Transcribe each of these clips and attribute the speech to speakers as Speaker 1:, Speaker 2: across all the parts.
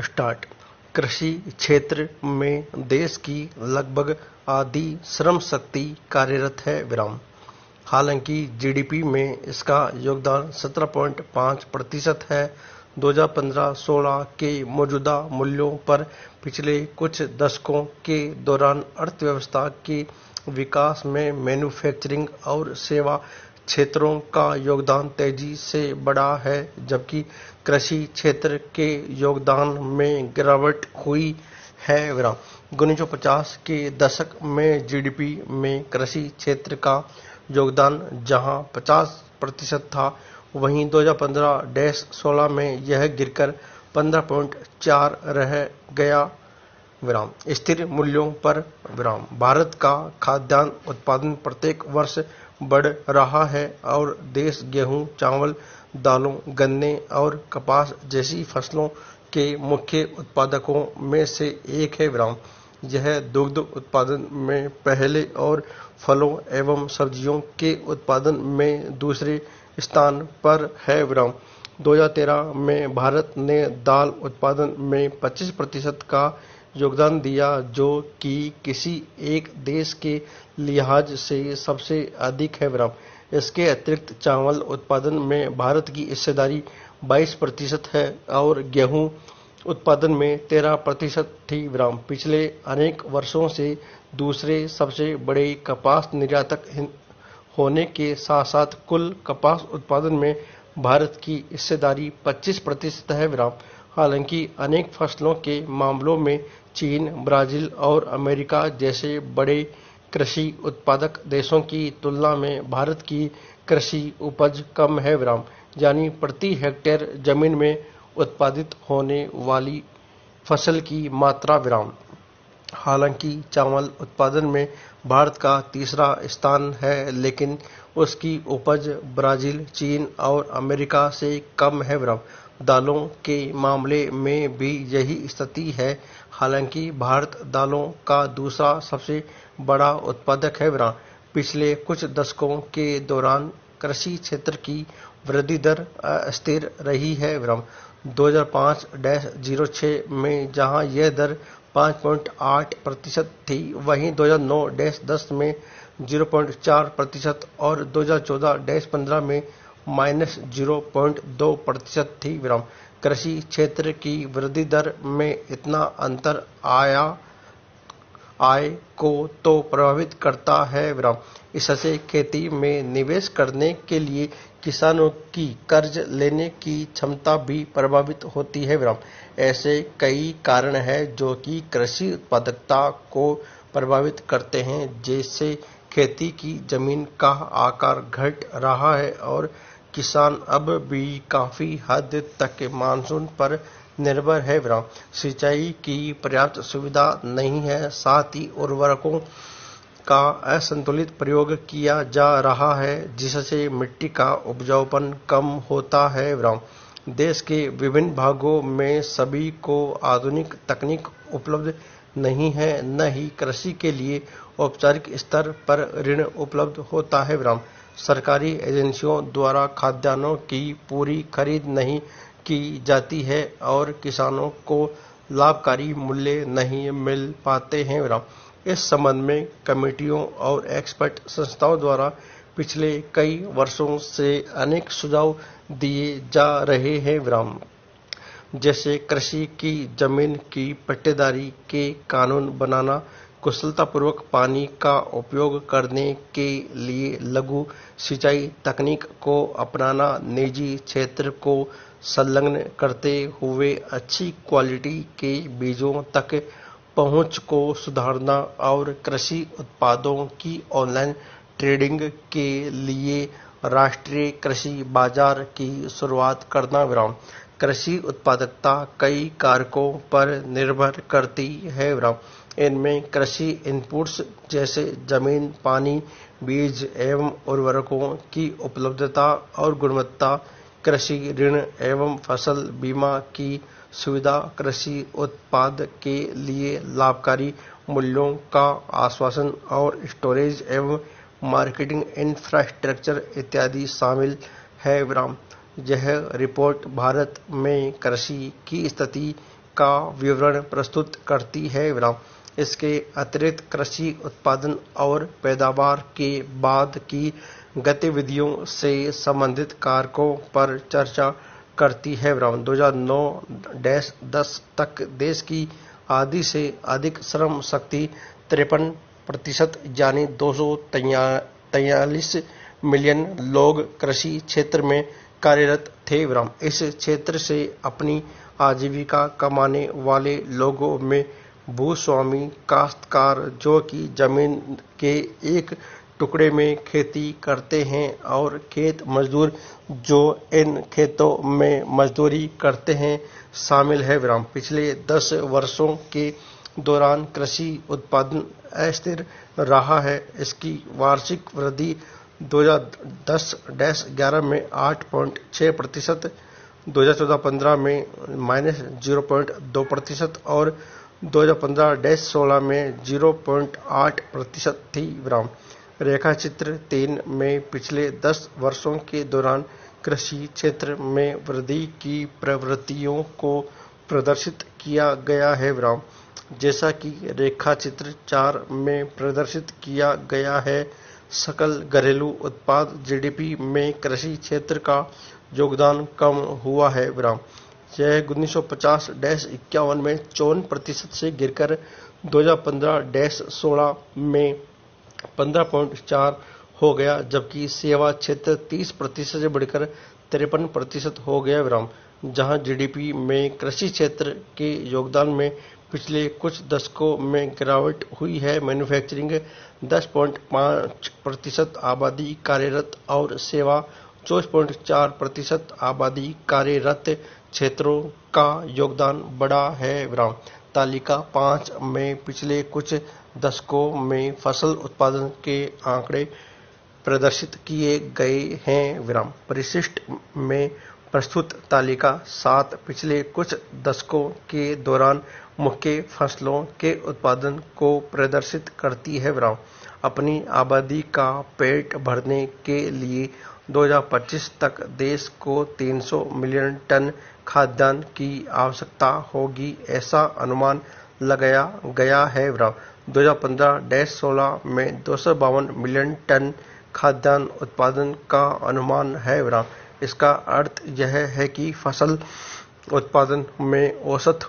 Speaker 1: Start. कृषि क्षेत्र में देश की लगभग आधी श्रम शक्ति कार्यरत है। हालांकि जीडीपी में इसका योगदान 17.5% है। 2015-16 के मौजूदा मूल्यों पर पिछले कुछ दशकों के दौरान अर्थव्यवस्था के विकास में मैन्युफैक्चरिंग और सेवा क्षेत्रों का योगदान तेजी से बढ़ा है, जबकि कृषि क्षेत्र के योगदान में गिरावट हुई है। 1950 के दशक में जीडीपी में कृषि क्षेत्र का योगदान जहां 50% था, वहीं 2015-16 में यह गिरकर 15.4 रह गया। स्थिर मूल्यों पर भारत का खाद्यान्न उत्पादन प्रत्येक वर्ष बढ़ रहा है और देश गेहूं, चावल, दालों, गन्ने और कपास जैसी फसलों के मुख्य उत्पादकों में से एक है। यह दुग्ध उत्पादन में पहले और फलों एवं सब्जियों के उत्पादन में दूसरे स्थान पर है। 2013 में भारत ने दाल उत्पादन में 25% का योगदान दिया, जो कि किसी एक देश के लिहाज से सबसे अधिक है। इसके अतिरिक्त चावल उत्पादन में भारत की हिस्सेदारी 22% है और गेहूं उत्पादन में 13% थी। पिछले अनेक वर्षों से दूसरे सबसे बड़े कपास निर्यातक होने के साथ साथ कुल कपास उत्पादन में भारत की हिस्सेदारी 25% है। हालांकि अनेक फसलों के मामलों में चीन, ब्राजील और अमेरिका जैसे बड़े कृषि उत्पादक देशों की तुलना में भारत की कृषि उपज कम है, यानी प्रति हेक्टेयर जमीन में उत्पादित होने वाली फसल की मात्रा। हालांकि चावल उत्पादन में भारत का तीसरा स्थान है, लेकिन उसकी उपज ब्राजील, चीन और अमेरिका से कम है। दालों के मामले में भी यही स्थिति है। हालांकि भारत दालों का दूसरा सबसे बड़ा उत्पादक है। पिछले कुछ दशकों के दौरान कृषि क्षेत्र की वृद्धि दर अस्थिर रही है। 2005-06 में जहां यह दर 5.8% थी, वहीं 2009-10 में 0.4% और 2014-15 में -0.2% थी। कृषि क्षेत्र की वृद्धि दर में इतना अंतर आय को तो प्रभावित करता है। इससे खेती में निवेश करने के लिए किसानों की कर्ज लेने की क्षमता भी प्रभावित होती है। ऐसे कई कारण हैं जो कि कृषि उत्पादकता को प्रभावित करते हैं, जैसे खेती की जमीन का आकार घट रहा है और किसान अब भी काफी हद तक मानसून पर निर्भर है। सिंचाई की पर्याप्त सुविधा नहीं है, साथ ही उर्वरकों का असंतुलित प्रयोग किया जा रहा है, जिससे मिट्टी का उपजाऊपन कम होता है। देश के विभिन्न भागों में सभी को आधुनिक तकनीक उपलब्ध नहीं है, न ही कृषि के लिए औपचारिक स्तर पर ऋण उपलब्ध होता है। सरकारी एजेंसियों द्वारा खाद्यान्नों की पूरी खरीद नहीं की जाती है और किसानों को लाभकारी मूल्य नहीं मिल पाते हैं। इस संबंध में कमेटियों और एक्सपर्ट संस्थाओं द्वारा पिछले कई वर्षों से अनेक सुझाव दिए जा रहे हैं, जैसे कृषि की जमीन की पट्टेदारी के कानून बनाना, कुशलतापूर्वक पानी का उपयोग करने के लिए लघु सिंचाई तकनीक को अपनाना, निजी क्षेत्र को संलग्न करते हुए अच्छी क्वालिटी के बीजों तक पहुंच को सुधारना और कृषि उत्पादों की ऑनलाइन ट्रेडिंग के लिए राष्ट्रीय कृषि बाजार की शुरुआत करना। कृषि उत्पादकता कई कारकों पर निर्भर करती है। इनमें कृषि इनपुट्स जैसे जमीन, पानी, बीज एवं उर्वरकों की उपलब्धता और गुणवत्ता, कृषि ऋण एवं फसल बीमा की सुविधा, कृषि उत्पाद के लिए लाभकारी मूल्यों का आश्वासन और स्टोरेज एवं मार्केटिंग इंफ्रास्ट्रक्चर इत्यादि शामिल है। यह रिपोर्ट भारत में कृषि की स्थिति का विवरण प्रस्तुत करती है विराम। इसके अतिरिक्त कृषि उत्पादन और पैदावार के बाद की गतिविधियों से संबंधित कारकों पर चर्चा करती है विराम। 2009-10 तक देश की आधी से अधिक श्रम शक्ति 53% यानी 243 मिलियन लोग कृषि क्षेत्र में कार्यरत थे विराम। इस क्षेत्र से अपनी आजीविका कमाने वाले लोगों में भूस्वामी काश्तकार जो कि जमीन के एक टुकड़े में खेती करते हैं और खेत मजदूर जो इन खेतों में मजदूरी करते हैं शामिल है विराम। पिछले 10 वर्षों के दौरान कृषि उत्पादन अस्थिर रहा है। इसकी वार्षिक वृद्धि 2010-11 में 8.6%, 2014-15 में -0.2% और 2015-16 में 0.8% थी विराम। रेखा चित्र 3 में पिछले 10 वर्षों के दौरान कृषि क्षेत्र में वृद्धि की प्रवृत्तियों को प्रदर्शित किया गया है विराम। जैसा कि रेखा चित्र 4 में प्रदर्शित किया गया है, सकल घरेलू उत्पाद जीडीपी में कृषि क्षेत्र का योगदान कम हुआ है विराम। यह 1950-51 में 54% से गिरकर 2015-16 में 15.4 हो गया, जबकि सेवा क्षेत्र 30% से बढ़कर 53% हो गया विराम। जहां जीडीपी में कृषि क्षेत्र के योगदान में पिछले कुछ दशकों में गिरावट हुई है। मैन्युफैक्चरिंग 10.5% आबादी कार्यरत और सेवा 24.4% आबादी कार्यरत क्षेत्रों का योगदान बढ़ा है विराम। तालिका 5 में पिछले कुछ दशकों में फसल उत्पादन के आंकड़े प्रदर्शित किए गए हैं विराम। परिशिष्ट में प्रस्तुत तालिका 7 पिछले कुछ दशकों के दौरान मुख्य फसलों के उत्पादन को प्रदर्शित करती है विराम। अपनी आबादी का पेट भरने के लिए 2025 तक देश को 300 मिलियन टन खाद्यान्न की आवश्यकता होगी, ऐसा अनुमान लगाया गया है विराम। 2015-16 में 252 मिलियन टन खाद्यान्न उत्पादन का अनुमान है विराम। इसका अर्थ यह है कि फसल उत्पादन में औसत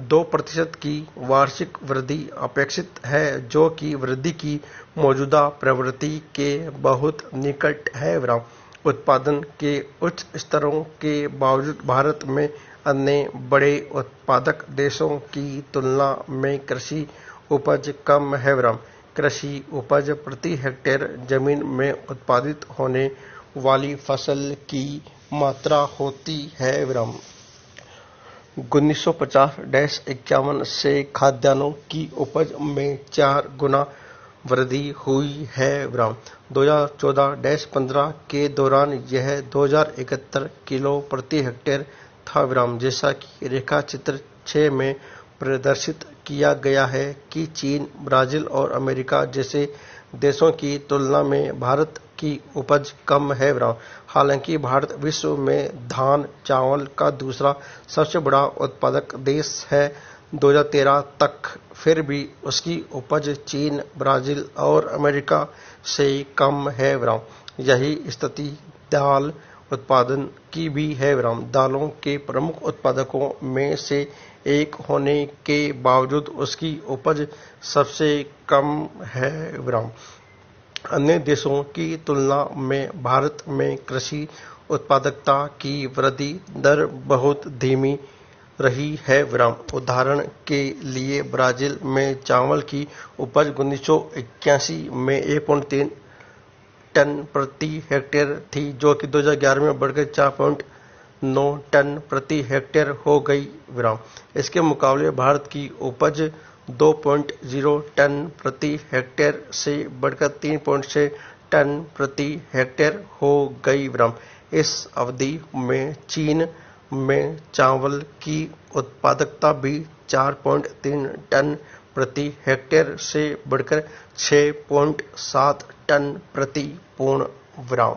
Speaker 1: 2% की वार्षिक वृद्धि अपेक्षित है, जो कि वृद्धि की मौजूदा प्रवृत्ति के बहुत निकट है विराम। उत्पादन के उच्च स्तरों के बावजूद भारत में अन्य बड़े उत्पादक देशों की तुलना में कृषि उपज कम है विराम। कृषि उपज प्रति हेक्टेयर जमीन में उत्पादित होने वाली फसल की मात्रा होती है विराम। 1950-51 से खाद्यान्नों की उपज में 4 गुना वृद्धि हुई है विराम। 2014-15 के दौरान यह 2071 किलो प्रति हेक्टेयर था विराम। जैसा कि रेखा चित्र 6 में प्रदर्शित किया गया है कि चीन, ब्राजील और अमेरिका जैसे देशों की तुलना में भारत की उपज कम है विराम। हालांकि भारत विश्व में धान चावल का दूसरा सबसे बड़ा उत्पादक देश है 2013 तक, फिर भी उसकी उपज चीन, ब्राजील और अमेरिका से कम है विराम। यही स्थिति दाल उत्पादन की भी है विराम। दालों के प्रमुख उत्पादकों में से एक होने के बावजूद उसकी उपज सबसे कम है विराम। अन्य देशों की तुलना में भारत में कृषि उत्पादकता की वृद्धि दर बहुत धीमी रही है विराम। उदाहरण के लिए ब्राजील में चावल की उपज 1981 में 1.3 टन प्रति हेक्टेयर थी, जो कि 2011 में बढ़कर 4.9 टन प्रति हेक्टेयर हो गई विराम। इसके मुकाबले भारत की उपज 2.0 टन प्रति हेक्टेयर से बढ़कर 3.6 टन प्रति हेक्टेयर हो गई विराम। इस अवधि में चीन में चावल की उत्पादकता भी 4.3 टन प्रति हेक्टेयर से बढ़कर 6.7 टन प्रति पूर्ण विराम।